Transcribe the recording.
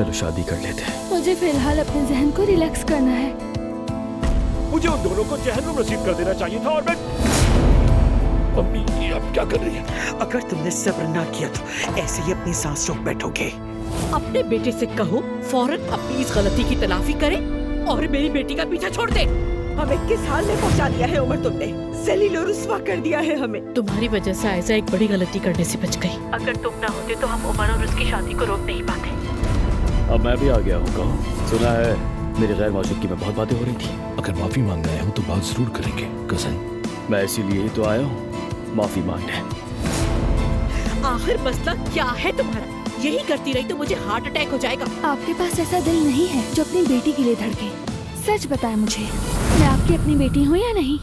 चलो शादी कर लेते हैं। मुझे फिलहाल अपने जहन को रिलैक्स करना है। मुझे उन दोनों को जहन्नुम नसीब कर देना चाहिए था और मैं... मम्मी, ये आप क्या कर रही हैं? अगर तुमने सब्र ना किया तो ऐसे ही अपनी सांस रोक बैठोगे। अपने बेटे से कहो फौरन अपनी इस गलती की तलाफी करे और मेरी बेटी का पीछा छोड़ दे। हमें किस हाल में पहुंचा दिया है उमर तुमने, जलील और रुस्वा कर दिया है हमें। तुम्हारी वजह से आयजा एक बड़ी गलती करने से बच गई। अगर तुम ना होते तो हम उमर और उसकी शादी को रोक नहीं पाते। अब मैं भी आ गया हूँ। कहो, सुना है मेरी गैर मौजूदगी में बहुत बातें हो रही थी। अगर माफी मांगना है तो बात जरूर करेंगे कजन। मैं इसीलिए ही तो आया हूँ, माफी मांगने। आखिर मसला क्या है तुम्हारा? यही करती रही तो मुझे हार्ट अटैक हो जाएगा। आपके पास ऐसा दिल नहीं है जो अपनी बेटी के लिए धड़के। सच बताएं मुझे, मैं आपकी अपनी बेटी हूँ या नहीं?